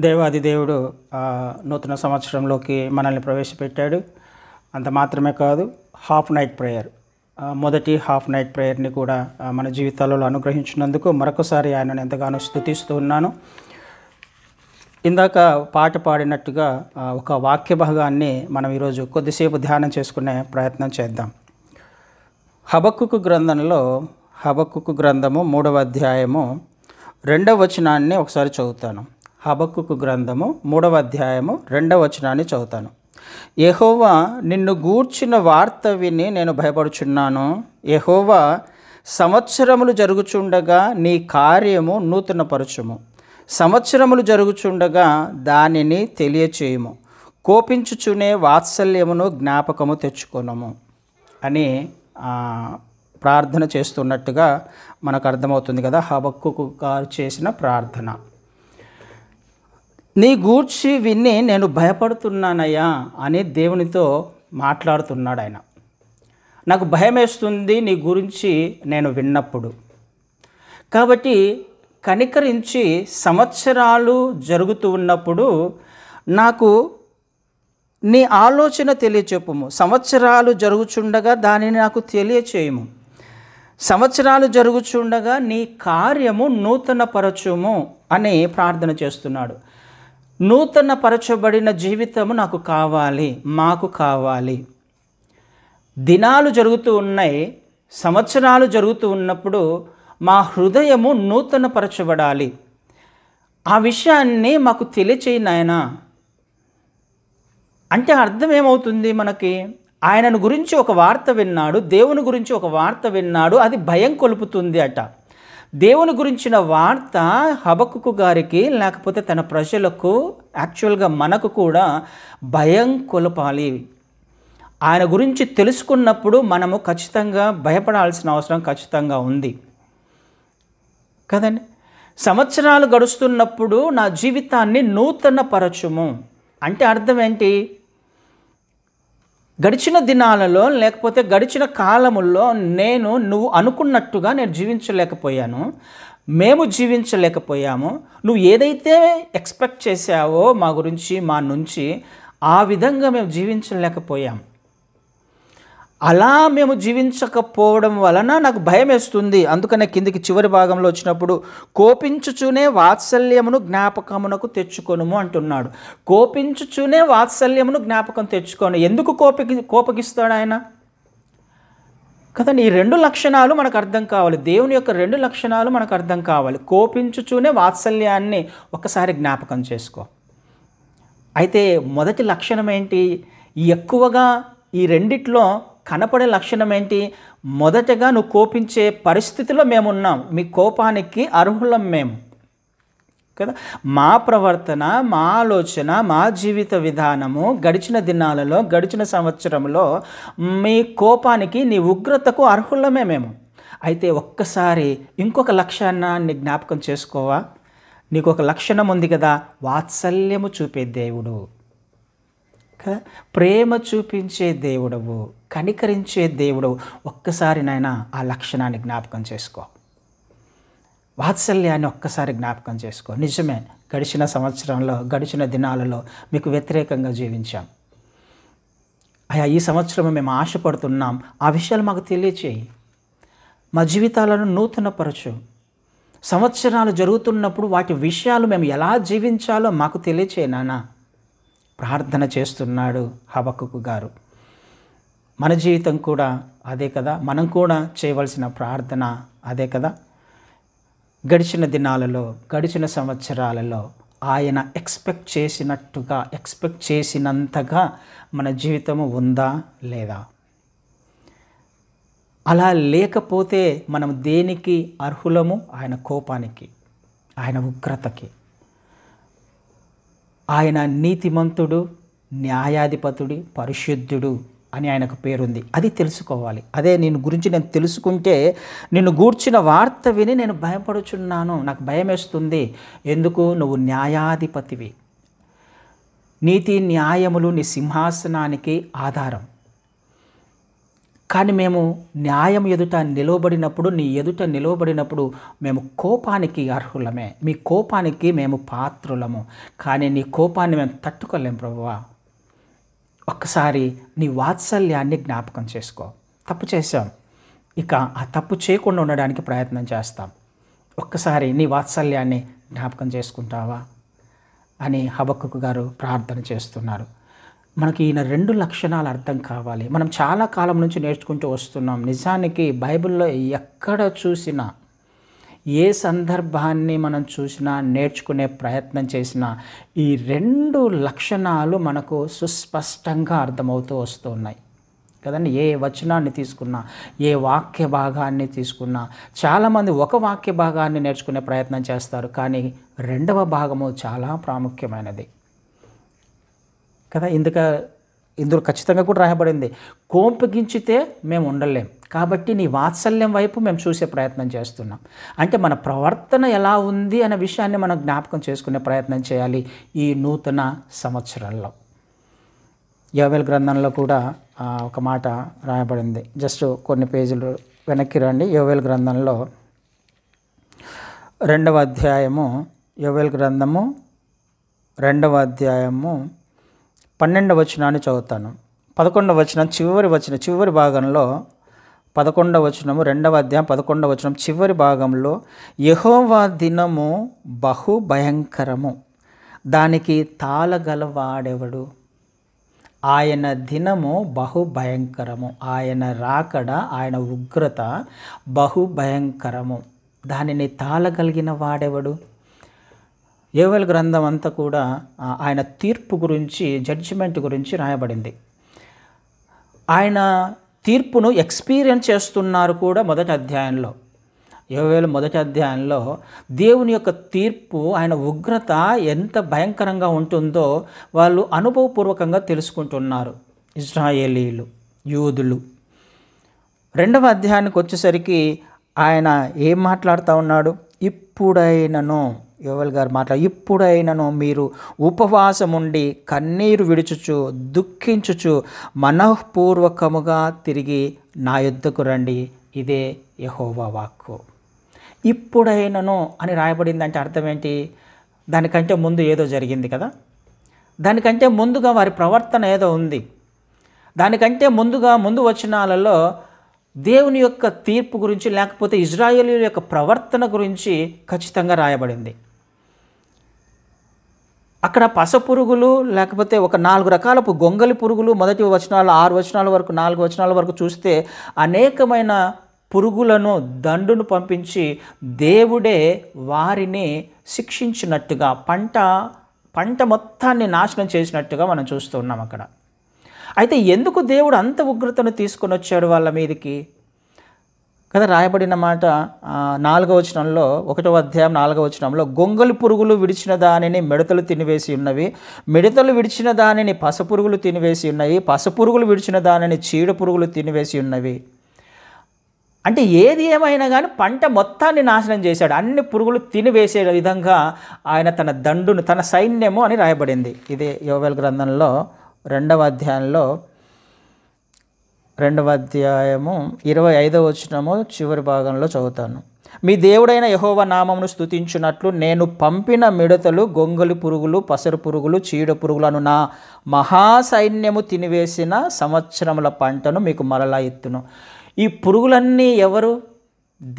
దేవాది దేవుడు నూతన సంవత్సరంలోకి మనల్ని ప్రవేశపెట్టాడు. అంత మాత్రమే కాదు, హాఫ్ నైట్ ప్రేయర్, మొదటి హాఫ్ నైట్ ప్రేయర్ని కూడా మన జీవితాలలో అనుగ్రహించినందుకు మరొకసారి ఆయనను ఎంతగానో స్తుతిస్తూ ఉన్నాను. ఇందాక పాట పాడినట్టుగా ఒక వాక్య భాగాన్ని మనం ఈరోజు కొద్దిసేపు ధ్యానం చేసుకునే ప్రయత్నం చేద్దాం. హబక్కుకు గ్రంథము 3వ అధ్యాయము 2వ వచనాన్ని ఒకసారి చదువుతాను. హబక్కుకు గ్రంథము 3వ అధ్యాయము 2వ వచనాన్ని చదువుతాను. యెహోవా నిన్ను గూర్చిన వార్త విని నేను భయపడుచున్నాను. యెహోవా సంవత్సరములు జరుగుచుండగా నీ కార్యము నూతనపరచుము. సంవత్సరములు జరుగుచుండగా దానిని తెలియచేయుము. కోపించుచునే వాత్సల్యమును జ్ఞాపకము తెచ్చుకొనుము అని ప్రార్థన చేస్తున్నట్టుగా మనకు అర్థమవుతుంది కదా. హబక్కుకు గారు చేసిన ప్రార్థన. నీ గూర్చి విని నేను భయపడుతున్నానయ్యా అని దేవునితో మాట్లాడుతున్నాడు ఆయన. నాకు భయం వేస్తుంది నీ గురించి నేను విన్నప్పుడు. కాబట్టి కనికరించి సంవత్సరాలు జరుగుతూ ఉన్నప్పుడు నాకు నీ ఆలోచన తెలియచెప్పుము. సంవత్సరాలు జరుగుచుండగా దానిని నాకు తెలియచేయము. సంవత్సరాలు జరుగుచుండగా నీ కార్యము నూతనపరచుము అని ప్రార్థన చేస్తున్నాడు. నూతనపరచబడిన జీవితము నాకు కావాలి, మాకు కావాలి. దినాలు జరుగుతూ ఉన్నాయి, సంవత్సరాలు జరుగుతూ ఉన్నప్పుడు మా హృదయము నూతనపరచబడాలి. ఆ విషయాన్ని మాకు తెలియచేయి నాయనా. అంటే అర్థం ఏమవుతుంది మనకి? ఆయనను గురించి ఒక వార్త విన్నాడు, దేవుని గురించి ఒక వార్త విన్నాడు, అది భయం కొలుపుతుంది అట. దేవుని గురించిన వార్త హబక్కుకు గారికి లేకపోతే తన ప్రజలకు, యాక్చువల్గా మనకు కూడా భయం కొలపాలి. ఆయన గురించి తెలుసుకున్నప్పుడు మనము ఖచ్చితంగా భయపడాల్సిన అవసరం ఖచ్చితంగా ఉంది కదండి. సంవత్సరాలు గడుస్తున్నప్పుడు నా జీవితాన్ని నూతనపరచుము అంటే అర్థం ఏంటి? గడిచిన దినాలలో లేకపోతే గడిచిన కాలముల్లో నువ్వు అనుకున్నట్టుగా నేను జీవించలేకపోయాను, మేము జీవించలేకపోయాము. నువ్వు ఏదైతే ఎక్స్పెక్ట్ చేశావో మా గురించి, మా నుంచి, ఆ విధంగా మేము జీవించలేకపోయాం. అలా మేము జీవించకపోవడం వలన నాకు భయం వేస్తుంది. అందుకనే కిందికి చివరి భాగంలో వచ్చినప్పుడు కోపించుచునే వాత్సల్యమును జ్ఞాపకమునకు తెచ్చుకొనుము అంటున్నాడు. కోపించుచునే వాత్సల్యమును జ్ఞాపకం తెచ్చుకోను. ఎందుకు కోపగిస్తాడు ఆయన కదండి. ఈ రెండు లక్షణాలు మనకు అర్థం కావాలి. దేవుని యొక్క రెండు లక్షణాలు మనకు అర్థం కావాలి. కోపించుచునే వాత్సల్యాన్ని ఒకసారి జ్ఞాపకం చేసుకో. అయితే మొదటి లక్షణం ఏంటి? ఎక్కువగా ఈ రెండిట్లో కనపడే లక్షణం ఏంటి? మొదటగా నువ్వు కోపించే పరిస్థితిలో మేమున్నాం, మీ కోపానికి అర్హులం మేము కదా. మా ప్రవర్తన, మా ఆలోచన, మా జీవిత విధానము గడిచిన దినాలలో, గడిచిన సంవత్సరంలో మీ కోపానికి, నీ ఉగ్రతకు అర్హులమే మేము. అయితే ఒక్కసారి ఇంకొక లక్షణాన్ని జ్ఞాపకం చేసుకోవా? నీకు ఒక లక్షణం ఉంది కదా, వాత్సల్యము చూపే దేవుడు, ప్రేమ చూపించే దేవుడవు, కనికరించే దేవుడవు. ఒక్కసారి నాయన ఆ లక్షణాన్ని జ్ఞాపకం చేసుకో. వాత్సల్యాన్ని ఒక్కసారి జ్ఞాపకం చేసుకో. నిజమే, గడిచిన సంవత్సరంలో, గడిచిన దినాలలో మీకు వ్యతిరేకంగా జీవించాం అయ్యా. ఈ సంవత్సరం మేము ఆశపడుతున్నాం, ఆ విషయాలు మాకు తెలియచేయి. మా జీవితాలను నూతనపరచు. సంవత్సరాలు జరుగుతున్నప్పుడు వాటి విషయాలు మేము ఎలా జీవించాలో మాకు తెలియచేయి నాన్న. ప్రార్థన చేస్తున్నాడు హబక్కుకు గారు. మన జీవితం కూడా అదే కదా, మనం కూడా చేయవలసిన ప్రార్థన అదే కదా. గడిచిన దినాలలో, గడిచిన సంవత్సరాలలో ఆయన ఎక్స్పెక్ట్ చేసినంతగా మన జీవితము ఉందా లేదా? అలా లేకపోతే మనం దేనికి అర్హులము? ఆయన కోపానికి, ఆయన ఉగ్రతకి. ఆయన నీతిమంతుడు, న్యాయాధిపతుడి, పరిశుద్ధుడు అని ఆయనకు పేరుంది. అది తెలుసుకోవాలి. అదే నేను గురించి నేను తెలుసుకుంటే, నిన్ను గూర్చిన వార్త విని నేను భయపడుచున్నాను, నాకు భయం వేస్తుంది. ఎందుకు? నువ్వు న్యాయాధిపతివి. నీతి న్యాయములు నీ సింహాసనానికి ఆధారం. కానీ మేము న్యాయం ఎదుట నిలవబడినప్పుడు, నీ ఎదుట నిలవబడినప్పుడు మేము కోపానికి అర్హులమే, మీ కోపానికి మేము పాత్రులము, కానీ నీ కోపాన్ని మేము తట్టుకోలేం ప్రభువా. ఒక్కసారి నీ వాత్సల్యాన్ని జ్ఞాపకం చేసుకో. తప్పు చేశాం, ఇక ఆ తప్పు చేయకుండా ఉండడానికి ప్రయత్నం చేస్తాం. ఒక్కసారి నీ వాత్సల్యాన్ని జ్ఞాపకం చేసుకుంటావా అని హబక్కూకు గారు ప్రార్థన చేస్తున్నారు. మనకి ఈయన 2 లక్షణాలు అర్థం కావాలి. మనం చాలా కాలం నుంచి నేర్చుకుంటూ వస్తున్నాం. నిజానికి బైబిల్లో ఎక్కడ చూసినా, ఏ సందర్భాన్ని మనం చూసినా, నేర్చుకునే ప్రయత్నం చేసినా ఈ 2 లక్షణాలు మనకు సుస్పష్టంగా అర్థమవుతూ వస్తున్నాయి కదండి. ఏ వచనాన్ని తీసుకున్నా, ఏ వాక్య భాగాన్ని తీసుకున్నా, చాలామంది ఒక వాక్య భాగాన్ని నేర్చుకునే ప్రయత్నం చేస్తారు, కానీ 2వ భాగము చాలా ప్రాముఖ్యమైనది కదా. ఇందులో ఖచ్చితంగా కూడా రాయబడింది, కోపగించితే మేము ఉండలేం, కాబట్టి నీ వాత్సల్యం వైపు మేము చూసే ప్రయత్నం చేస్తున్నాం. అంటే మన ప్రవర్తన ఎలా ఉంది అనే విషయాన్ని మనం జ్ఞాపకం చేసుకునే ప్రయత్నం చేయాలి ఈ నూతన సంవత్సరంలో. యోవేలు గ్రంథంలో కూడా ఒక మాట రాయబడింది. జస్ట్ కొన్ని పేజీలు వెనక్కి రండి. యోవేలు గ్రంథంలో 2వ అధ్యాయము, యోవేలు గ్రంథము 2వ అధ్యాయము 12వ వచనాన్ని చదువుతాను. 11వ వచనం చివరి భాగంలో 11వ వచనము, 2వ అధ్యాయం 11వ వచనం చివరి భాగంలో, యెహోవా దినము బహు భయంకరము, దానికి తాళగలవాడెవడు. ఆయన దినము బహు భయంకరము, ఆయన రాకడ, ఆయన ఉగ్రత బహు భయంకరము, దానిని తాళగలిగిన వాడెవడు. యోవేలు గ్రంథం అంతా కూడా ఆయన తీర్పు గురించి, జడ్జిమెంట్ గురించి రాయబడింది. ఆయన తీర్పును ఎక్స్పీరియన్స్ చేస్తున్నారు కూడా మొదటి అధ్యాయంలో. యోవేలు మొదటి అధ్యాయంలో దేవుని యొక్క తీర్పు, ఆయన ఉగ్రత ఎంత భయంకరంగా ఉంటుందో వాళ్ళు అనుభవపూర్వకంగా తెలుసుకుంటున్నారు ఇశ్రాయేలీయులు, యూదులు. 2వ అధ్యాయానికి వచ్చేసరికి ఆయన ఏం మాట్లాడుతూ ఉన్నాడు. ఇప్పుడైనను, యోవేలు గారు ఇప్పుడైనను మీరు ఉపవాసముండి కన్నీరు విడుచుచు దుఃఖించుచు మనఃపూర్వకముగా తిరిగి నా యొద్దకు రండి, ఇదే యెహోవా వాక్కు. ఇప్పుడైనను అని రాయబడిందంటే అర్థం ఏంటి? దానికంటే ముందు ఏదో జరిగింది కదా, దానికంటే ముందుగా వారి ప్రవర్తన ఏదో ఉంది, దానికంటే ముందు వచనాలలో దేవుని యొక్క తీర్పు గురించి, లేకపోతే ఇశ్రాయేలీయుల యొక్క ప్రవర్తన గురించి ఖచ్చితంగా రాయబడింది. అక్కడ పసపురుగులు, లేకపోతే ఒక 4 రకాలపు గొంగలి పురుగులు, మొదటి వచనాలు 6 వచనాల వరకు, 4 వచనాల వరకు చూస్తే అనేకమైన పురుగులను, దండును పంపించి దేవుడే వారిని శిక్షించినట్టుగా, పంట మొత్తాన్ని నాశనం చేసినట్టుగా మనం చూస్తున్నాం అక్కడ. అయితే ఎందుకు దేవుడు అంత ఉగ్రతను తీసుకొని వచ్చాడు వాళ్ళ మీదకి కదా? రాయబడిన మాట 4వ వచనంలో, 1వ అధ్యాయం 4వ వచనంలో, గొంగలి పురుగులు విడిచిన దానిని మిడతలు తినివేసి ఉన్నవి, మిడతలు విడిచిన దానిని పసపురుగులు తినివేసి ఉన్నాయి, పసపురుగులు విడిచిన దానిని చీడ పురుగులు తినివేసి ఉన్నవి. అంటే ఏది ఏమైనా కానీ పంట మొత్తాన్ని నాశనం చేశాడు, అన్ని పురుగులు తినివేసే విధంగా ఆయన తన దండును, తన సైన్యము అని రాయబడింది. ఇదే యోవేలు గ్రంథంలో 2వ అధ్యాయంలో 2వ అధ్యాయము 25వ వచనము చివరి భాగంలో చదువుతాను. మీ దేవుడైన యెహోవా నామమును స్తుతించున్నట్లు నేను పంపిన మిడతలు, గొంగలి పురుగులు, పసరు పురుగులు, చీడ పురుగులను నా మహాసైన్యము తినివేసిన సంవత్సరముల పంటను మీకు మరలా ఎత్తును. ఈ పురుగులన్నీ ఎవరు?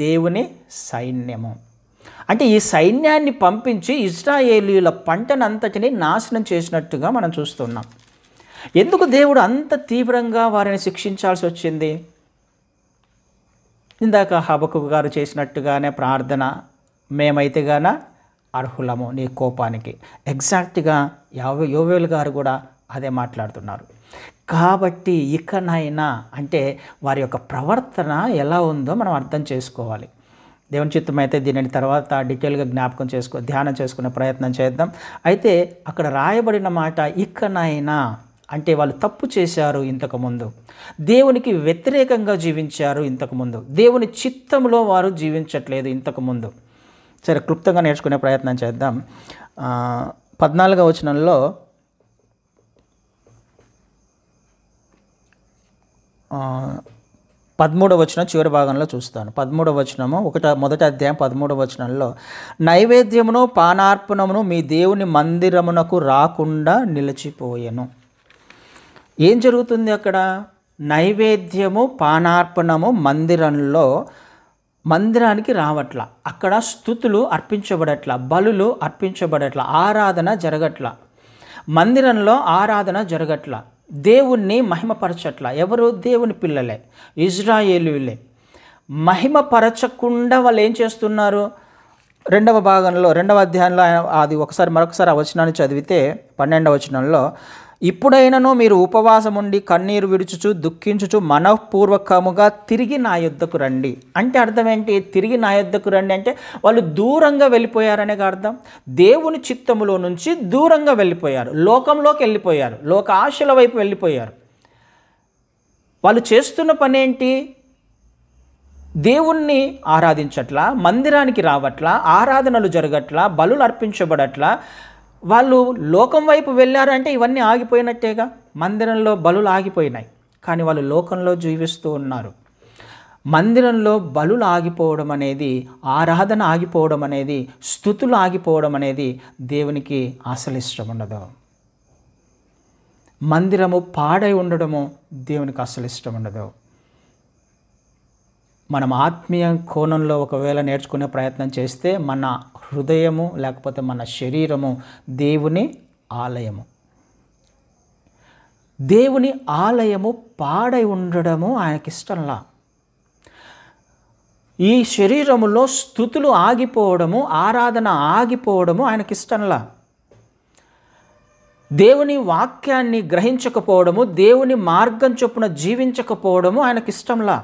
దేవుని సైన్యము. అంటే ఈ సైన్యాన్ని పంపించి ఇశ్రాయేలీయుల పంటనంతటిని నాశనం చేసినట్టుగా మనం చూస్తున్నాం. ఎందుకు దేవుడు అంత తీవ్రంగా వారిని శిక్షించాల్సి వచ్చింది? ఇందాక హబక్కూకు గారు చేసినట్టుగానే ప్రార్థన, మేమైతే గాన అర్హులము నీ కోపానికి. ఎగ్జాక్ట్గా యోవేలు గారు కూడా అదే మాట్లాడుతున్నారు. కాబట్టి ఇకనైనా, అంటే వారి యొక్క ప్రవర్తన ఎలా ఉందో మనం అర్థం చేసుకోవాలి. దేవుని చిత్తం అయితే దీనిని తర్వాత డీటెయిల్గా ధ్యానం చేసుకునే ప్రయత్నం చేద్దాం. అయితే అక్కడ రాయబడిన మాట ఇకనైనా అంటే వాళ్ళు తప్పు చేశారు ఇంతకుముందు, దేవునికి వ్యతిరేకంగా జీవించారు ఇంతకుముందు, దేవుని చిత్తంలో వారు జీవించట్లేదు ఇంతకుముందు. సరే, క్లుప్తంగా నేర్చుకునే ప్రయత్నం చేద్దాం. 14వ వచనంలో 13వ వచనం చివరి భాగంలో చూస్తాను. 13వ వచనము మొదటి అధ్యాయం 13వ వచనంలో, నైవేద్యమును పానార్పణమును మీ దేవుని మందిరమునకు రాకుండా నిలిచిపోయెను. ఏం జరుగుతుంది అక్కడ? నైవేద్యము పానార్పణము మందిరానికి రావట్ల, అక్కడ స్తుతులు అర్పించబడట్ల, బలులు అర్పించబడట్ల, ఆరాధన జరగట్ల, మందిరంలో ఆరాధన జరగట్ల, దేవుణ్ణి మహిమపరచట్ల. ఎవరు? దేవుని పిల్లలే, ఇజ్రాయేలీయులే. మహిమపరచకుండా వాళ్ళు ఏం చేస్తున్నారు? 2వ అధ్యాయంలో అది మరొకసారి ఆ వచనాన్ని చదివితే 12వ వచనంలో, ఇప్పుడైనను మీరు ఉపవాసం ఉండి కన్నీరు విడుచుచు దుఃఖించుచు మనఃపూర్వకముగా తిరిగి నా యొద్దకు రండి. అంటే అర్థం ఏంటి? తిరిగి నా యొద్దకు రండి అంటే వాళ్ళు దూరంగా వెళ్ళిపోయారనే అర్థం. దేవుని చిత్తములో నుంచి దూరంగా వెళ్ళిపోయారు, లోకంలోకి వెళ్ళిపోయారు, లోక ఆశల వైపు వెళ్ళిపోయారు. వాళ్ళు చేస్తున్న పని ఏంటి? దేవుణ్ణి ఆరాధించట్లా, మందిరానికి రావట్లా, ఆరాధనలు జరగట్లా, బలులు అర్పించబడట్లా. వాళ్ళు లోకం వైపు వెళ్ళారంటే ఇవన్నీ ఆగిపోయినట్టేగా. మందిరంలో బలులు ఆగిపోయినాయి, కానీ వాళ్ళు లోకంలో జీవిస్తూ ఉన్నారు. మందిరంలో బలులు ఆగిపోవడం అనేది, ఆరాధన ఆగిపోవడం అనేది, స్తుతులు ఆగిపోవడం అనేది దేవునికి అసలు ఇష్టం ఉండదు. మందిరము పాడై ఉండడము దేవునికి అసలు ఇష్టం ఉండదు. మనం ఆత్మీయ కోణంలో ఒకవేళ నేర్చుకునే ప్రయత్నం చేస్తే మన హృదయము లేకపోతే మన శరీరము దేవుని ఆలయము. దేవుని ఆలయము పాడై ఉండడము ఆయనకి ఇష్టంలా. ఈ శరీరములో స్తుతులు ఆగిపోవడము, ఆరాధన ఆగిపోవడము ఆయనకి ఇష్టంలా. దేవుని వాక్యాన్ని గ్రహించకపోవడము, దేవుని మార్గం చొప్పున జీవించకపోవడము ఆయనకి ఇష్టంలా.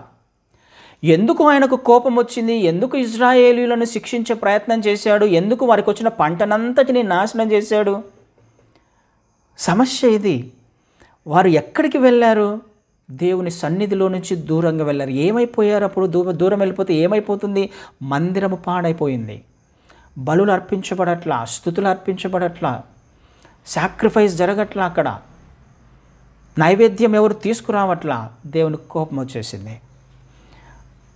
ఎందుకు ఆయనకు కోపం వచ్చింది? ఎందుకు ఇజ్రాయేలీయులను శిక్షించే ప్రయత్నం చేశాడు? ఎందుకు వారికి వచ్చిన పంటనంతటిని నాశనం చేశాడు? సమస్య ఇది. వారు ఎక్కడికి వెళ్ళారు? దేవుని సన్నిధిలో నుంచి దూరంగా వెళ్ళారు. ఏమైపోయారు? అప్పుడు దూరం వెళ్ళిపోతే ఏమైపోతుంది? మందిరము పాడైపోయింది, బలులు అర్పించబడట్లా, స్తుతులు అర్పించబడట్లా, సాక్రిఫైస్ జరగట్లా, అక్కడ నైవేద్యం ఎవరు తీసుకురావట్లా. దేవునికి కోపం వచ్చేసింది.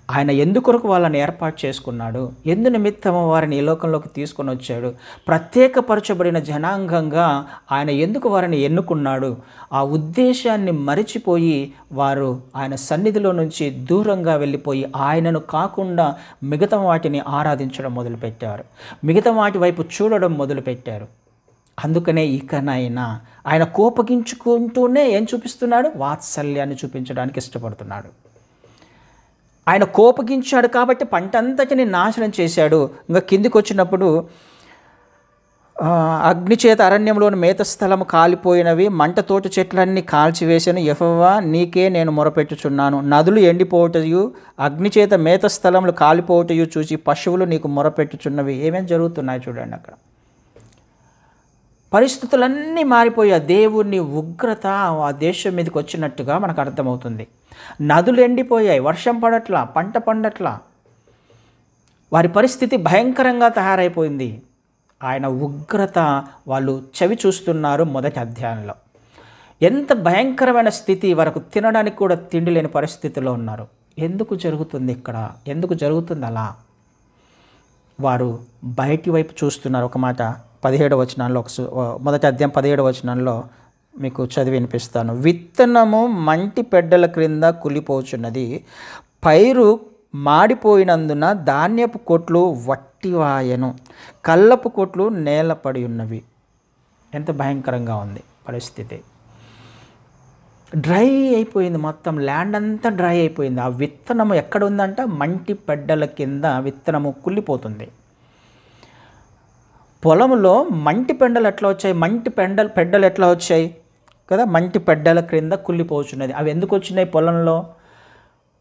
ఆయన ఎందుకొరకు వాళ్ళని ఏర్పాటు చేసుకున్నాడు? ఎందు నిమిత్తము వారిని ఈ లోకంలోకి తీసుకొని వచ్చాడు? ప్రత్యేకపరచబడిన జనాంగంగా ఆయన ఎందుకు వారిని ఎన్నుకున్నాడు? ఆ ఉద్దేశాన్ని మరిచిపోయి వారు ఆయన సన్నిధిలో నుంచి దూరంగా వెళ్ళిపోయి ఆయనను కాకుండా మిగతా వాటిని ఆరాధించడం మొదలుపెట్టారు, మిగతా వాటి వైపు చూడడం మొదలుపెట్టారు. అందుకనే ఇకనైనా ఆయన కోపగించుకుంటూనే ఏం చూపిస్తున్నాడు? వాత్సల్యాన్ని చూపించడానికి ఇష్టపడుతున్నాడు. ఆయన కోపగించాడు కాబట్టి పంటంతటిని నాశనం చేశాడు. ఇంకా కిందికి వచ్చినప్పుడు, అగ్నిచేత అరణ్యంలోని మేత స్థలము కాలిపోయినవి, మంటతోటి చెట్లన్నీ కాల్చివేశాను. యెహోవా నీకే నేను మొరపెట్టుచున్నాను. నదులు ఎండిపోవటయు, అగ్నిచేత మేత స్థలములు కాలిపోవటయు చూసి పశువులు నీకు మొరపెట్టుచున్నవి. ఏమేమి జరుగుతున్నాయి చూడండి. అక్కడ పరిస్థితులన్నీ మారిపోయాయి. దేవుని ఉగ్రత ఆ దేశం మీదకి వచ్చినట్టుగా మనకు అర్థమవుతుంది. నదులు ఎండిపోయాయి, వర్షం పడట్లా, పంట పండట్లా, వారి పరిస్థితి భయంకరంగా తయారైపోయింది. ఆయన ఉగ్రత వాళ్ళు చవి చూస్తున్నారు. మొదటి అధ్యాయంలో ఎంత భయంకరమైన స్థితి, వరకు తినడానికి కూడా తిండి లేని పరిస్థితిలో ఉన్నారు. ఎందుకు జరుగుతుంది ఇక్కడ? ఎందుకు జరుగుతుంది అలా? వారు బయటి వైపు చూస్తున్నారు. ఒక మాట 17వ వచనంలో, మొదటి అధ్యాయం 17వ వచనంలో మీకు చదివి వినిపిస్తాను. విత్తనము మంటి పెడ్డల క్రింద కులిపోచున్నది, పైరు మాడిపోయినందున ధాన్యపు కొట్లు వట్టివాయను, కల్లపు కొట్లు నేలపడి ఉన్నవి. ఎంత భయంకరంగా ఉంది పరిస్థితి. డ్రై అయిపోయింది, మొత్తం ల్యాండ్ అంతా డ్రై అయిపోయింది. ఆ విత్తనము ఎక్కడ ఉందంట? మంటి పెడ్డల కింద విత్తనము కుళ్ళిపోతుంది. పొలంలో మంటి పెండలు ఎట్లా వచ్చాయి? పెడ్డలు ఎట్లా వచ్చాయి కదా? మంటి పెడ్డల క్రింద కుళ్ళిపోచున్నది. అవి ఎందుకు వచ్చినాయి? పొలంలో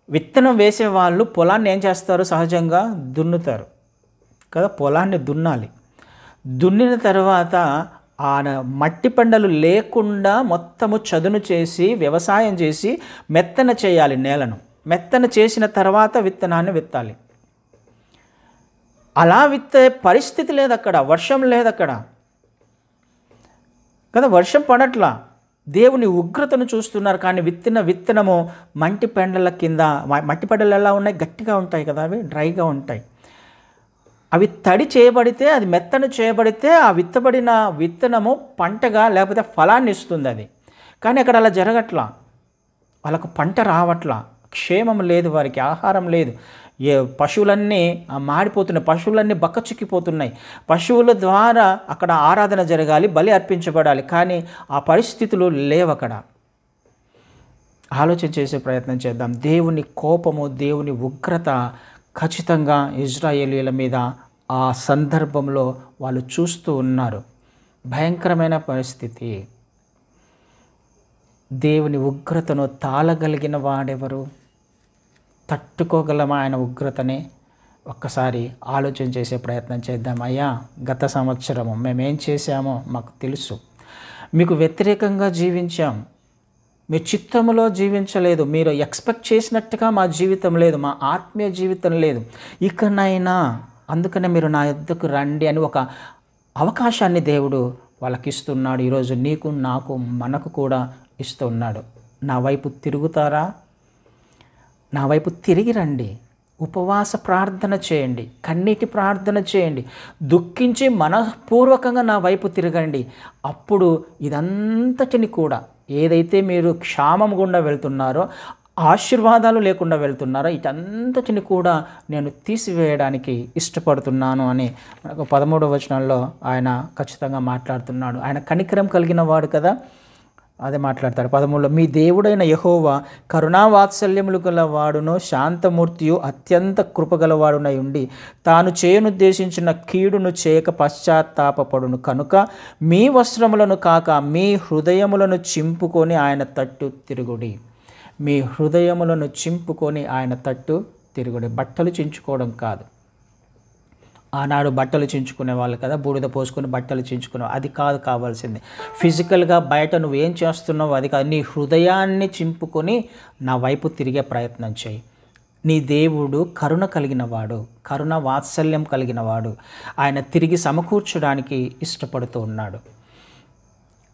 విత్తనం వేసే వాళ్ళు పొలాన్ని ఏం చేస్తారు? సహజంగా దున్నుతారు కదా, పొలాన్ని దున్నాలి. దున్నిన తర్వాత ఆ మట్టి పెండలు లేకుండా మొత్తము చదును చేసి వ్యవసాయం చేసి మెత్తన చేయాలి నేలను. మెత్తన చేసిన తర్వాత విత్తనాన్ని విత్తాలి. అలా విత్తే పరిస్థితి లేదు అక్కడ, వర్షం లేదు అక్కడ కదా, వర్షం పడట్లా. దేవుని ఉగ్రతను చూస్తున్నారు, కానీ విత్తనము మట్టి పెండల కింద, మట్టి పెండలు ఎలా ఉన్నాయి? గట్టిగా ఉంటాయి కదా, అవి డ్రైగా ఉంటాయి. అవి తడి చేయబడితే, అది మెత్తను చేయబడితే ఆ విత్తబడిన విత్తనము పంటగా లేకపోతే ఫలాన్ని ఇస్తుంది అది. కానీ అక్కడ అలా జరగట్లా, వాళ్ళకు పంట రావట్లా, క్షేమం లేదు, వారికి ఆహారం లేదు. పశువులన్నీ మాడిపోతున్నాయి, పశువులన్నీ బక్కచిక్కిపోతున్నాయి. పశువుల ద్వారా అక్కడ ఆరాధన జరగాలి, బలి అర్పించబడాలి, కానీ ఆ పరిస్థితులు లేవు అక్కడ. ఆలోచన చేసే ప్రయత్నం చేద్దాం. దేవుని కోపము, దేవుని ఉగ్రత ఖచ్చితంగా ఇజ్రాయేలీల మీద ఆ సందర్భంలో వాళ్ళు చూస్తూ ఉన్నారు. భయంకరమైన పరిస్థితి. దేవుని ఉగ్రతను తాళగలిగిన వాడెవరు? తట్టుకోగలమా ఆయన ఉగ్రతని? ఒక్కసారి ఆలోచన చేసే ప్రయత్నం చేద్దాం. అయ్యా, గత సంవత్సరము మేమేం చేశామో మాకు తెలుసు. మీకు వ్యతిరేకంగా జీవించాం, మీ చిత్తములో జీవించలేదు, మీరు ఎక్స్పెక్ట్ చేసినట్టుగా మా జీవితం లేదు, మా ఆత్మీయ జీవితం లేదు. ఇకనైనా అందుకనే మీరు నా యొద్దకు రండి అని ఒక అవకాశాన్ని దేవుడు వాళ్ళకి ఇస్తున్నాడు. ఈరోజు నీకు, నాకు, మనకు కూడా ఇస్తూ ఉన్నాడు. నా వైపు తిరుగుతారా? నా వైపు తిరిగి రండి, ఉపవాస ప్రార్థన చేయండి, కన్నీటి ప్రార్థన చేయండి, దుఃఖించి మనపూర్వకంగా నా వైపు తిరగండి. అప్పుడు ఇదంతటిని కూడా, ఏదైతే మీరు క్షామం గుండా వెళ్తున్నారో, ఆశీర్వాదాలు లేకుండా వెళ్తున్నారో, ఇటంతటిని కూడా నేను తీసివేయడానికి ఇష్టపడుతున్నాను అని మనకు 13వ వచనంలో ఆయన ఖచ్చితంగా మాట్లాడుతున్నాడు. ఆయన కనికరం కలిగిన వాడు కదా, అదే మాట్లాడతాడు 13లో. మీ దేవుడైన యెహోవా కరుణావాత్సల్యములు గలవాడును, శాంతమూర్తియు, అత్యంత కృపగలవాడునై ఉండి తాను చేయనుద్దేశించిన కీడును చేయక పశ్చాత్తాపపడును కనుక మీ వస్త్రములను కాక మీ హృదయములను చింపుకొని ఆయన తట్టు తిరుగుడి. మీ హృదయములను చింపుకొని ఆయన తట్టు తిరుగుడి. బట్టలు చించుకోవడం కాదు. ఆనాడు బట్టలు చించుకునే వాళ్ళు కదా, బూడిద పోసుకొని బట్టలు చించుకునే, అది కాదు కావాల్సింది. ఫిజికల్గా బయట నువ్వు ఏం చేస్తున్నావు అది కాదు, నీ హృదయాన్ని చింపుకొని నా వైపు తిరిగే ప్రయత్నం చేయి. నీ దేవుడు కరుణ కలిగిన వాడు, కరుణ వాత్సల్యం కలిగిన వాడు. ఆయన తిరిగి సమకూర్చడానికి ఇష్టపడుతూ ఉన్నాడు.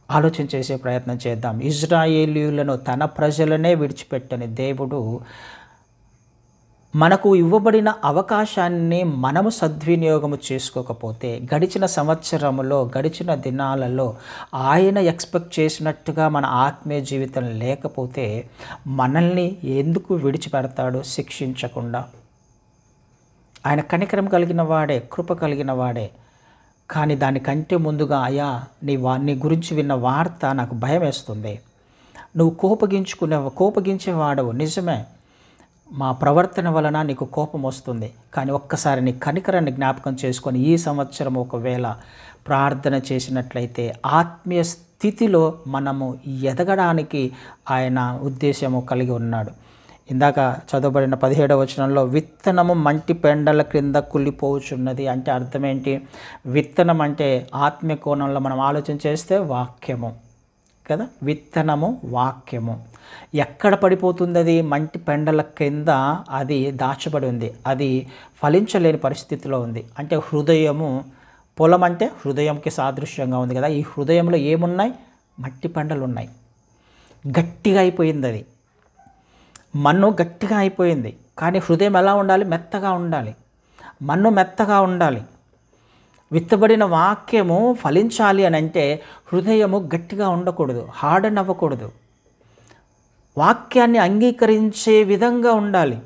ఆలోచన చేసే ప్రయత్నం చేద్దాం. ఇజ్రాయేలీయులను, తన ప్రజలనే విడిచిపెట్టని దేవుడు మనకు ఇవ్వబడిన అవకాశాన్ని మనము సద్వినియోగము చేసుకోకపోతే, గడిచిన సంవత్సరములో, గడిచిన దినాలలో ఆయన ఎక్స్పెక్ట్ చేసినట్టుగా మన ఆత్మీయ జీవితం లేకపోతే మనల్ని ఎందుకు విడిచిపెడతాడు? శిక్షించకుండా. ఆయన కనికరం కలిగిన వాడే, కృప కలిగిన వాడే. కానీ దానికంటే ముందుగా, అయ్యా నీ గురించి విన్న వార్త నాకు భయం వేస్తుంది. నువ్వు కోపగించేవాడవు, నిజమే. మా ప్రవర్తన వలన నీకు కోపం వస్తుంది. కానీ ఒక్కసారి నీ కనికరాన్ని జ్ఞాపకం చేసుకొని ఈ సంవత్సరం ఒకవేళ ప్రార్థన చేసినట్లయితే ఆత్మీయ స్థితిలో మనము ఎదగడానికి ఆయన ఉద్దేశము కలిగి ఉన్నాడు. ఇందాక చదవబడిన 17వ వచనంలో విత్తనము మంటి పెండల క్రింద కుళ్ళిపోచున్నది అంటే అర్థం ఏంటి? విత్తనం అంటే ఆత్మీయ కోణంలో మనం ఆలోచన చేస్తే వాక్యము కదా. విత్తనము వాక్యము. ఎక్కడ పడిపోతుంది అది? మంటి పెండల కింద అది దాచబడి ఉంది, అది ఫలించలేని పరిస్థితిలో ఉంది. అంటే హృదయము, పొలం అంటే హృదయంకి సాదృశ్యంగా ఉంది కదా. ఈ హృదయంలో ఏమున్నాయి? మట్టి పెండలు ఉన్నాయి. గట్టిగా అయిపోయింది అది, మన్ను గట్టిగా అయిపోయింది. కానీ హృదయం ఎలా ఉండాలి? మెత్తగా ఉండాలి. మన్ను మెత్తగా ఉండాలి. విత్తబడిన వాక్యము ఫలించాలి అని అంటే హృదయము గట్టిగా ఉండకూడదు, హార్డన్ అవ్వకూడదు. వాక్యాన్ని అంగీకరించే విధంగా ఉండాలి.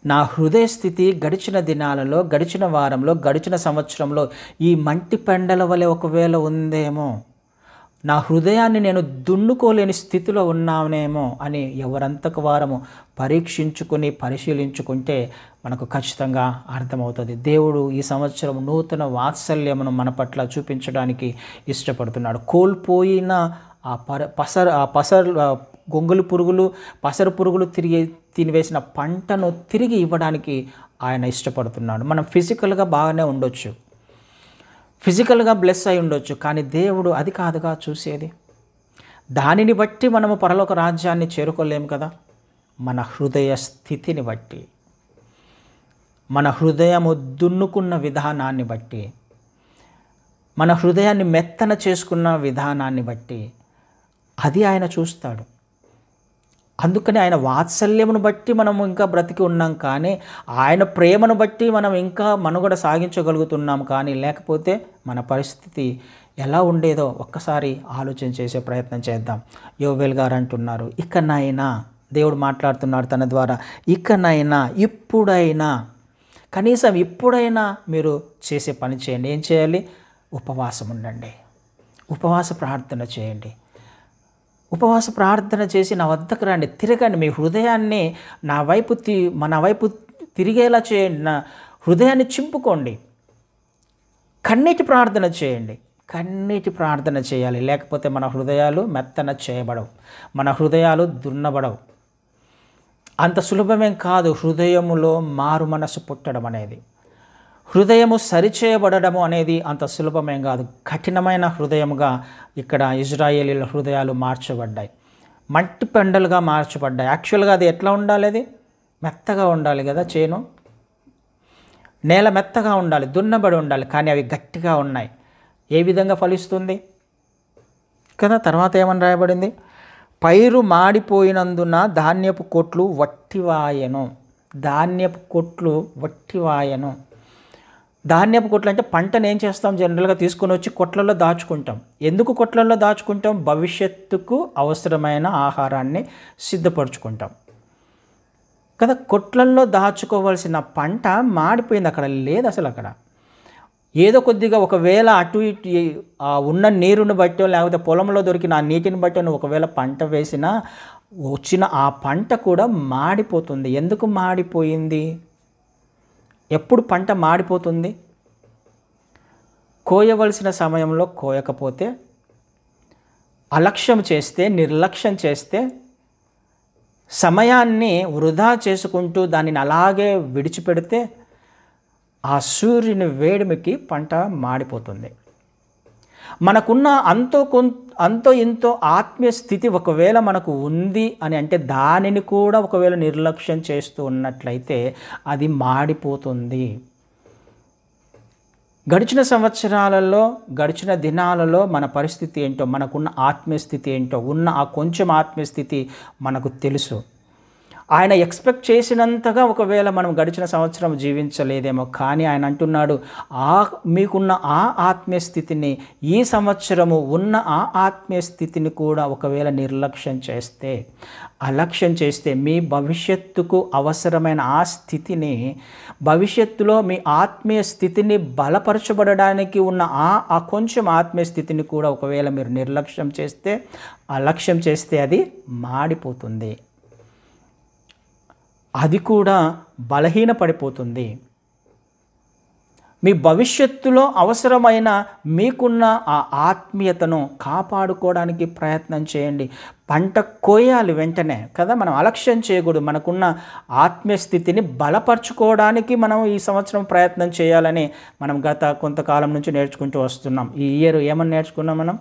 నా హృదయ స్థితి గడిచిన దినాలలో, గడిచిన వారంలో, గడిచిన సంవత్సరంలో ఈ మంటి పెండల వలె ఒకవేళ ఉందేమో, నా హృదయాన్ని నేను దున్నుకోలేని స్థితిలో ఉన్నానేమో అని ఎవరంతకు వారము పరీక్షించుకొని పరిశీలించుకుంటే మనకు ఖచ్చితంగా అర్థమవుతుంది. దేవుడు ఈ సంవత్సరం నూతన వాత్సల్యమును మన పట్ల చూపించడానికి ఇష్టపడుతున్నాడు. కోల్పోయిన గొంగళి పురుగులు, పసరు పురుగులు తిరిగి తినివేసిన పంటను తిరిగి ఇవ్వడానికి ఆయన ఇష్టపడుతున్నాడు. మనం ఫిజికల్గా బాగానే ఉండొచ్చు, ఫిజికల్గా బ్లెస్ అయి ఉండొచ్చు, కానీ దేవుడు అది కాదుగా చూసేది. దానిని బట్టి మనము పరలోక రాజ్యాన్ని చేరుకోలేము కదా. మన హృదయ స్థితిని బట్టి, మన హృదయము దున్నుకున్న విధానాన్ని బట్టి, మన హృదయాన్ని మెత్తన చేసుకున్న విధానాన్ని బట్టి అది ఆయన చూస్తాడు. అందుకని ఆయన వాత్సల్యమును బట్టి మనం ఇంకా బ్రతికి ఉన్నాం, కానీ ఆయన ప్రేమను బట్టి మనం ఇంకా మనుగడ సాగించగలుగుతున్నాం. కానీ లేకపోతే మన పరిస్థితి ఎలా ఉండేదో ఒక్కసారి ఆలోచన చేసే ప్రయత్నం చేద్దాం. యోవేల్ గారు అంటున్నారు, ఇకనైనా దేవుడు మాట్లాడుతున్నాడు తన ద్వారా, ఇకనైనా ఇప్పుడైనా, కనీసం ఇప్పుడైనా మీరు చేసే పని చేయండి. ఏం చేయాలి? ఉపవాసం ఉండండి, ఉపవాస ప్రార్థన చేయండి. ఉపవాస ప్రార్థన చేసి నా వద్దకు రండి, తిరగండి, మీ హృదయాన్ని నా వైపు తిరిగేలా చేయండి, నా హృదయాన్ని చింపుకోండి, కన్నీటి ప్రార్థన చేయండి. కన్నీటి ప్రార్థన చేయాలి, లేకపోతే మన హృదయాలు మెత్తన చేయబడవు, మన హృదయాలు దున్నబడవు. అంత సులభమేం కాదు హృదయములో మారు మనసు పుట్టడం అనేది. హృదయము సరిచేయబడము అనేది అంత సులభమేం కాదు. కఠినమైన హృదయముగా ఇక్కడ ఇజ్రాయేలీల హృదయాలు మార్చబడ్డాయి, మట్టి పెండలుగా మార్చబడ్డాయి. యాక్చువల్గా అది ఎట్లా ఉండాలి? అది మెత్తగా ఉండాలి కదా, చేను నేల మెత్తగా ఉండాలి, దున్నబడి ఉండాలి. కానీ అవి గట్టిగా ఉన్నాయి. ఏ విధంగా ఫలిస్తుంది కదా? తర్వాత ఏమని రాయబడింది? పైరు మాడిపోయినందున ధాన్యపు కొట్లు వట్టివాయను. ధాన్యపు కొట్లు వట్టివాయను. ధాన్యపు కొట్లు అంటే పంటను ఏం చేస్తాం? జనరల్గా తీసుకొని వచ్చి కొట్లలో దాచుకుంటాం. ఎందుకు కొట్లలో దాచుకుంటాం? భవిష్యత్తుకు అవసరమైన ఆహారాన్ని సిద్ధపరచుకుంటాం కదా. కొట్లల్లో దాచుకోవాల్సిన పంట మాడిపోయింది, అక్కడ లేదు అసలు. అక్కడ ఏదో కొద్దిగా ఒకవేళ అటు ఇటు ఉన్న నీరుని బట్టో లేకపోతే పొలంలో దొరికిన ఆ నీటిని బట్టో నువ్వు ఒకవేళ పంట వేసినా వచ్చిన ఆ పంట కూడా మాడిపోతుంది. ఎందుకు మాడిపోయింది? ఎప్పుడు పంట మాడిపోతుంది? కోయవలసిన సమయంలో కోయకపోతే, అలక్ష్యం చేస్తే, నిర్లక్ష్యం చేస్తే, సమయాన్ని వృధా చేసుకుంటూ దానిని అలాగే విడిచిపెడితే ఆ సూర్యుని వేడిమికి పంట మాడిపోతుంది. మనకున్న అంతో ఇంతో ఆత్మీయ స్థితి ఒకవేళ మనకు ఉంది అని అంటే దానిని కూడా ఒకవేళ నిర్లక్ష్యం చేస్తూ ఉన్నట్లయితే అది మాడిపోతుంది. గడిచిన సంవత్సరాలలో, గడిచిన దినాలలో మన పరిస్థితి ఏంటో, మనకున్న ఆత్మీయ స్థితి ఏంటో, ఉన్న ఆ కొంచెం ఆత్మీయ స్థితి మనకు తెలుసు. ఆయన ఎక్స్పెక్ట్ చేసినంతగా ఒకవేళ మనం గడిచిన సంవత్సరం జీవించలేదేమో, కానీ ఆయన అంటున్నాడు, మీకున్న ఆ ఆత్మీయ స్థితిని, ఈ సంవత్సరము ఉన్న ఆ ఆత్మీయ స్థితిని కూడా ఒకవేళ నిర్లక్ష్యం చేస్తే, అలక్ష్యం చేస్తే, మీ భవిష్యత్తుకు అవసరమైన ఆ స్థితిని, భవిష్యత్తులో మీ ఆత్మీయ స్థితిని బలపరచబడడానికి ఉన్న ఆ కొంచెం ఆత్మీయ స్థితిని కూడా ఒకవేళ మీరు నిర్లక్ష్యం చేస్తే, అలక్ష్యం చేస్తే అది మాడిపోతుంది, అది కూడా బలహీనపడిపోతుంది. మీ భవిష్యత్తులో అవసరమైన మీకున్న ఆ ఆత్మీయతను కాపాడుకోవడానికి ప్రయత్నం చేయండి. పంట కోయాలి వెంటనే కదా, మనం అలక్ష్యం చేయకూడదు. మనకున్న ఆత్మీయ స్థితిని బలపరచుకోవడానికి మనం ఈ సంవత్సరం ప్రయత్నం చేయాలని మనం గత కొంతకాలం నుంచి నేర్చుకుంటూ వస్తున్నాం. ఈ ఇయర్ ఏమని నేర్చుకున్నాం మనం?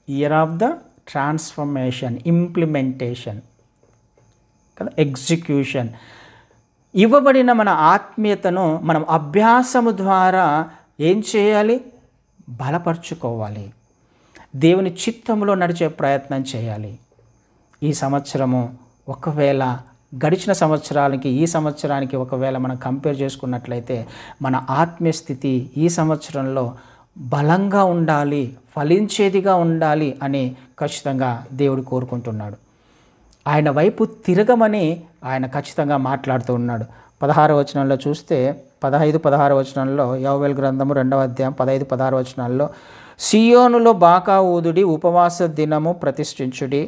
Year of the transformation, implementation కదా, ఎగ్జిక్యూషన్. ఇవ్వబడిన మన ఆత్మీయతను మనం అభ్యాసము ద్వారా ఏం చేయాలి? బలపరుచుకోవాలి, దేవుని చిత్తంలో నడిచే ప్రయత్నం చేయాలి. ఈ సంవత్సరము ఒకవేళ గడిచిన సంవత్సరాలకి ఈ సంవత్సరానికి ఒకవేళ మనం కంపేర్ చేసుకున్నట్లయితే మన ఆత్మీయ స్థితి ఈ సంవత్సరంలో బలంగా ఉండాలి, ఫలించేదిగా ఉండాలి అని ఖచ్చితంగా దేవుడు కోరుకుంటున్నాడు. ఆయన వైపు తిరగమని ఆయన ఖచ్చితంగా మాట్లాడుతూ ఉన్నాడు. 16వ వచనంలో చూస్తే 15-16 వచనంలో, యోవేలు గ్రంథము 2వ అధ్యాయం 15-16 వచనాల్లో, సియోనులో బాకా ఊదుడి, ఉపవాస దినము ప్రతిష్ఠించుడి,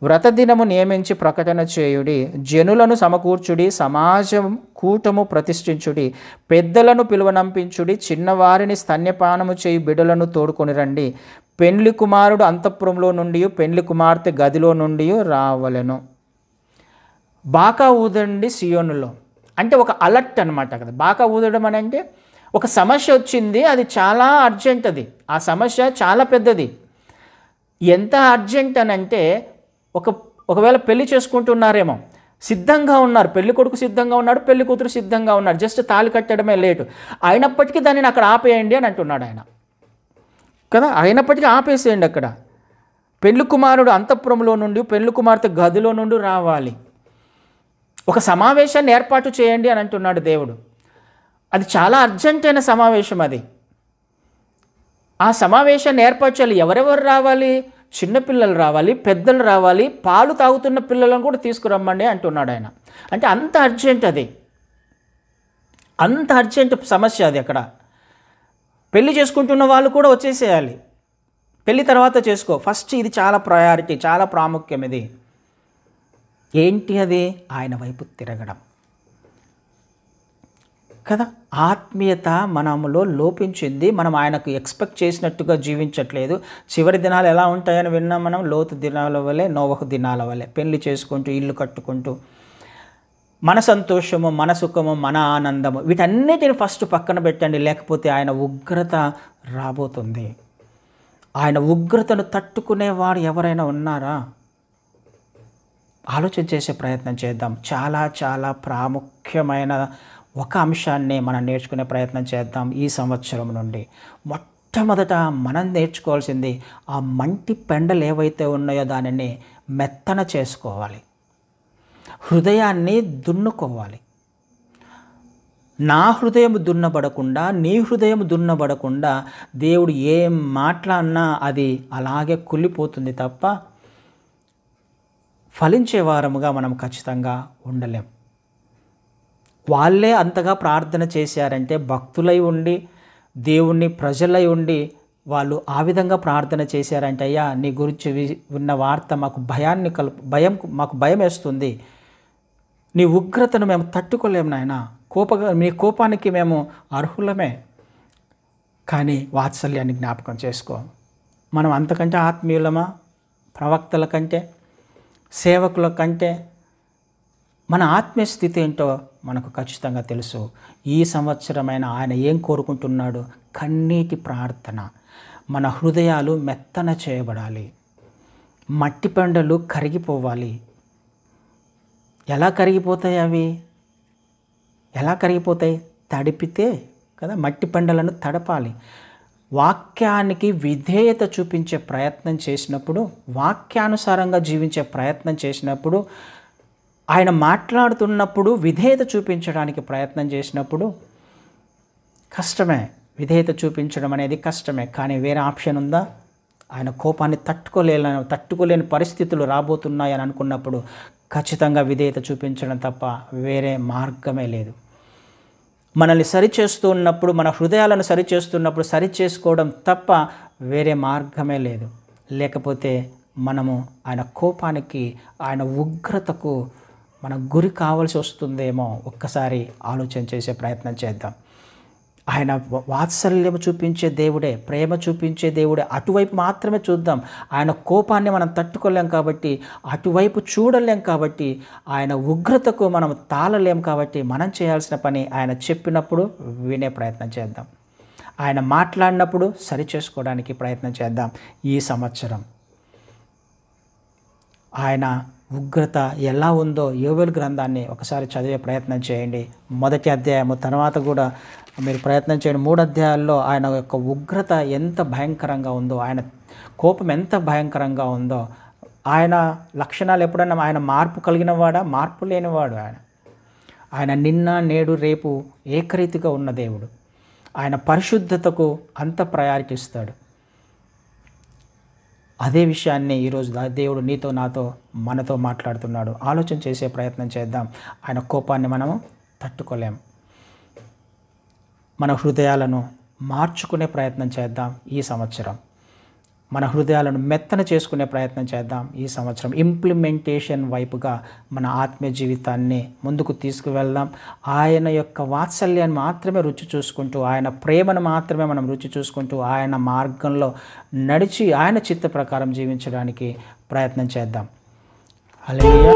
వ్రత దినము నియమించి ప్రకటన చేయుడి, జనులను సమకూర్చుడి, సమాజం కూటము ప్రతిష్ఠించుడి, పెద్దలను పిలువనంపించుడి, చిన్నవారిని స్తన్యపానము చేయి బిడ్డలను తోడుకొని రండి, పెండ్లి కుమారుడు అంతఃపురంలో నుండి పెండ్లి కుమార్తె గదిలో నుండి రావలెను. బాకా ఊదండి సియోనులో అంటే ఒక అలర్ట్ అనమాట కదా. బాకా ఊదడం అని అంటే ఒక సమస్య వచ్చింది, అది చాలా అర్జెంట్, ఆ సమస్య చాలా పెద్దది. ఎంత అర్జెంట్ అని అంటే ఒకవేళ పెళ్లి చేసుకుంటున్నారేమో, సిద్ధంగా ఉన్నారు, పెళ్లి కొడుకు సిద్ధంగా ఉన్నాడు, పెళ్లి కూతురు సిద్ధంగా ఉన్నారు, జస్ట్ తాళి కట్టడమే లేటు. అయినప్పటికీ దానిని అక్కడ ఆపేయండి అని అంటున్నాడు ఆయన కదా. అయినప్పటికీ ఆపేసేయండి అక్కడ. పెళ్లి కుమారుడు అంతఃపురంలో నుండి, పెళ్లి కుమార్తె గదిలో నుండి రావాలి. ఒక సమావేశాన్ని ఏర్పాటు చేయండి అని అంటున్నాడు దేవుడు. అది చాలా అర్జెంట్ అయిన సమావేశం అది. ఆ సమావేశాన్ని ఏర్పాటు చేయాలి. ఎవరెవరు రావాలి? చిన్నపిల్లలు రావాలి, పెద్దలు రావాలి, పాలు తాగుతున్న పిల్లలను కూడా తీసుకురమ్మండి అంటున్నాడు ఆయన. అంటే అంత అర్జెంట్ అది, అంత అర్జెంట్ సమస్య అది. అక్కడ పెళ్లి చేసుకుంటున్న వాళ్ళు కూడా వచ్చేసేయాలి. పెళ్లి తర్వాత చేసుకో, ఫస్ట్ ఇది చాలా ప్రయారిటీ, చాలా ప్రాముఖ్యం ఇది. ఏంటి అది? ఆయన వైపు తిరగడం కదా. ఆత్మీయత మనములో లోపించింది. మనం ఆయనకు ఎక్స్పెక్ట్ చేసినట్టుగా జీవించట్లేదు. చివరి దినాలు ఎలా ఉంటాయని విన్నాం మనం. లోతు దినాల వలె, నోవహు దినాల వలె పెళ్లి చేసుకుంటూ, ఇల్లు కట్టుకుంటూ, మన సంతోషము, మన సుఖము, మన ఆనందము, వీటన్నిటిని ఫస్ట్ పక్కన పెట్టండి. లేకపోతే ఆయన ఉగ్రత రాబోతుంది. ఆయన ఉగ్రతను తట్టుకునేవారు ఎవరైనా ఉన్నారా? ఆలోచన చేసే ప్రయత్నం చేద్దాం. చాలా చాలా ప్రాముఖ్యమైన ఒక అంశాన్ని మనం నేర్చుకునే ప్రయత్నం చేద్దాం ఈ సంవత్సరం నుండి. మొట్టమొదట మనం నేర్చుకోవాల్సింది, ఆ మంటి పెండలు ఏవైతే ఉన్నాయో దానిని మెత్తన చేసుకోవాలి, హృదయాన్ని దున్నుకోవాలి. నా హృదయం దున్నబడకుండా, నీ హృదయం దున్నబడకుండా దేవుడు ఏం మాట్లాడినా అది అలాగే కుళ్ళిపోతుంది తప్ప ఫలించే వారముగా మనం ఖచ్చితంగా ఉండలేం. వాళ్ళే అంతగా ప్రార్థన చేశారంటే, భక్తులై ఉండి, దేవుణ్ణి ప్రజలై ఉండి వాళ్ళు ఆ విధంగా ప్రార్థన చేశారంటే, అయ్యా నీ గురించి విన్న వార్త మాకు మాకు భయం వేస్తుంది, నీ ఉగ్రతను మేము తట్టుకోలేము నాయన, మీ కోపానికి మేము అర్హులమే, కానీ వాత్సల్యాన్ని జ్ఞాపకం చేసుకో. మనం అంతకంటే ఆత్మీయులమా? ప్రవక్తల కంటే, సేవకుల కంటే మన ఆత్మీయ స్థితి ఏంటో మనకు ఖచ్చితంగా తెలుసు. ఈ సంవత్సరమైన ఆయన ఏం కోరుకుంటున్నాడు? కన్నీటి ప్రార్థన. మన హృదయాలు మెత్తన చేయబడాలి, మట్టి పెండలు కరిగిపోవాలి. ఎలా కరిగిపోతాయి అవి? ఎలా కరిగిపోతాయి? తడిపితే కదా. మట్టి పెండలను తడపాలి. వాక్యానికి విధేయత చూపించే ప్రయత్నం చేసినప్పుడు, వాక్యానుసారంగా జీవించే ప్రయత్నం చేసినప్పుడు, ఆయన మాట్లాడుతున్నప్పుడు విధేయత చూపించడానికి ప్రయత్నం చేసినప్పుడు కష్టమే. విధేయత చూపించడం అనేది కష్టమే. కానీ వేరే ఆప్షన్ ఉందా? ఆయన కోపాన్ని తట్టుకోలేని పరిస్థితులు రాబోతున్నాయని అనుకున్నప్పుడు ఖచ్చితంగా విధేయత చూపించడం తప్ప వేరే మార్గమే లేదు. మనల్ని సరిచేస్తున్నప్పుడు, మన హృదయాలను సరిచేస్తున్నప్పుడు సరిచేసుకోవడం తప్ప వేరే మార్గమే లేదు. లేకపోతే మనము ఆయన కోపానికి, ఆయన ఉగ్రతకు మన గురి కావాల్సి వస్తుందేమో. ఒక్కసారి ఆలోచన చేసే ప్రయత్నం చేద్దాం. ఆయన వాత్సల్యం చూపించే దేవుడే, ప్రేమ చూపించే దేవుడే. అటువైపు మాత్రమే చూద్దాం. ఆయన కోపాన్ని మనం తట్టుకోలేం కాబట్టి, అటువైపు చూడలేం కాబట్టి, ఆయన ఉగ్రతకు మనం తాళలేం కాబట్టి, మనం చేయాల్సిన పని ఆయన చెప్పినప్పుడు వినే ప్రయత్నం చేద్దాం. ఆయన మాట్లాడినప్పుడు సరిచేసుకోవడానికి ప్రయత్నం చేద్దాం. ఈ సంవత్సరం ఆయన ఉగ్రత ఎలా ఉందో యోవేలు గ్రంథాన్ని ఒకసారి చదివే ప్రయత్నం చేయండి. 1వ అధ్యాయము తర్వాత కూడా మీరు ప్రయత్నం చేయండి. 3 అధ్యాయాల్లో ఆయన యొక్క ఉగ్రత ఎంత భయంకరంగా ఉందో, ఆయన కోపం ఎంత భయంకరంగా ఉందో, ఆయన లక్షణాలు ఎప్పుడన్నా ఆయన మార్పు కలిగినవాడా? మార్పు లేనివాడు ఆయన నిన్న నేడు రేపు ఏకరీతిగా ఉన్న దేవుడు. ఆయన పరిశుద్ధతకు అంత ప్రయారిటీ ఇస్తాడు. అదే విషయాన్ని ఈరోజు దేవుడు నీతో, నాతో, మనతో మాట్లాడుతున్నాడు. ఆలోచన చేసే ప్రయత్నం చేద్దాం. ఆయన కోపాన్ని మనము తట్టుకోలేం. మన హృదయాలను మార్చుకునే ప్రయత్నం చేద్దాం ఈ సంవత్సరం. మన హృదయాలను మెత్తన చేసుకునే ప్రయత్నం చేద్దాం ఈ సంవత్సరం. ఇంప్లిమెంటేషన్ వైపుగా మన ఆత్మీయ జీవితాన్ని ముందుకు తీసుకువెళ్దాం. ఆయన యొక్క వాత్సల్యాన్ని మాత్రమే రుచి చూసుకుంటూ, ఆయన ప్రేమను మాత్రమే మనం రుచి చూసుకుంటూ, ఆయన మార్గంలో నడిచి ఆయన చిత్త ప్రకారం జీవించడానికి ప్రయత్నం చేద్దాం. హల్లెలూయా.